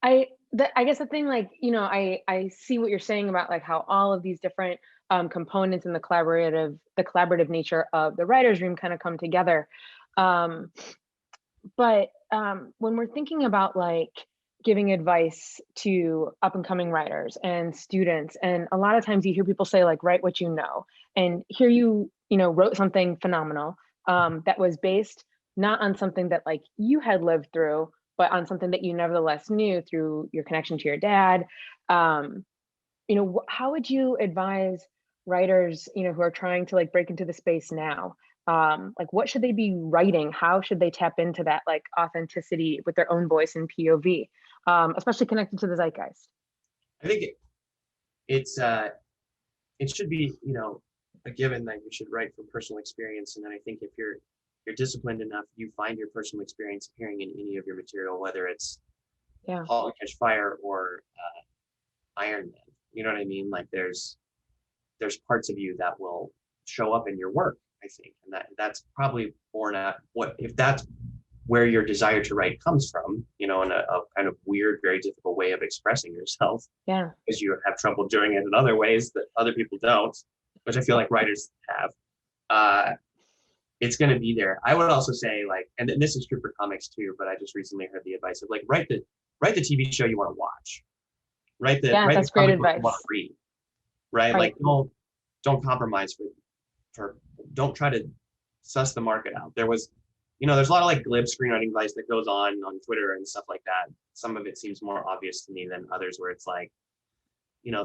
I guess the thing, like, I see what you're saying about like how all of these different components and the collaborative nature of the writers' room kind of come together. Um, but when we're thinking about like giving advice to up and coming writers and students, and a lot of times you hear people say like write what you know, and here wrote something phenomenal that was based not on something that like you had lived through, but on something that you nevertheless knew through your connection to your dad. um, how would you advise writers, who are trying to like break into the space now? Like what should they be writing? How should they tap into that like authenticity with their own voice and POV, especially connected to the zeitgeist? I think it should be, a given that you should write from personal experience. And then I think if you're disciplined enough, you find your personal experience appearing in any of your material, whether it's Yeah. Halt and Catch Fire or Iron Man. You know what I mean? Like there's parts of you that will show up in your work, I think. And that's probably born out what if that's where your desire to write comes from, in a kind of weird, very difficult way of expressing yourself, Yeah. because you have trouble doing it in other ways that other people don't, which I feel like writers have. It's going to be there. I would also say, like, and this is true for comics too, but I just recently heard the advice of like write the TV show you want to watch, Yeah, write the that's great comic book you want advice. to read, right? Right. Like don't compromise for don't try to suss the market out. There's a lot of like glib screenwriting advice that goes on Twitter and stuff like that. Some of it seems more obvious to me than others, where it's like,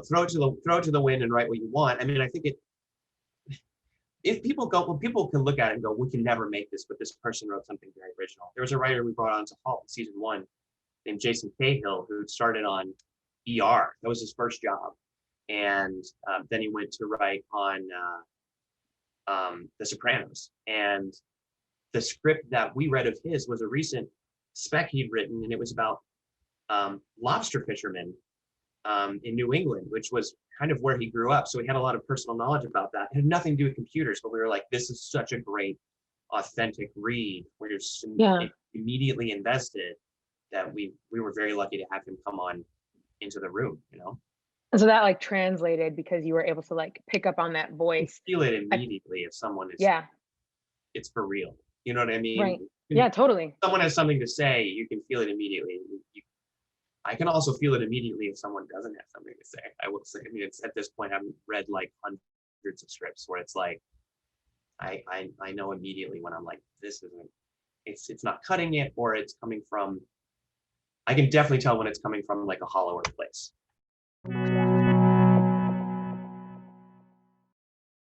throw it to the wind and write what you want. I mean, I think if people can look at it and go, we can never make this, but this person wrote something very original. There was a writer we brought on to Halt in season 1 named Jason Cahill, who started on ER. That was his first job. And then he went to write on The Sopranos. And the script that we read of his was a recent spec he'd written, and it was about lobster fishermen in New England, which was kind of where he grew up. So he had a lot of personal knowledge about that. It had nothing to do with computers, but we were like, this is such a great, authentic read where you're immediately invested, that we were very lucky to have him come on into the room, And so that like translated because you were able to like pick up on that You voice. feel it immediately if someone is, Yeah. it's for real. You know what I mean? Right. Yeah, totally. Someone has something to say, you can feel it immediately. I can also feel it immediately if someone doesn't have something to say. I will say, I mean, it's at this point, I've read like hundreds of scripts where it's like, I know immediately when I'm like, this isn't, it's not cutting it, or it's coming from, I can definitely tell when it's coming from like a hollower place.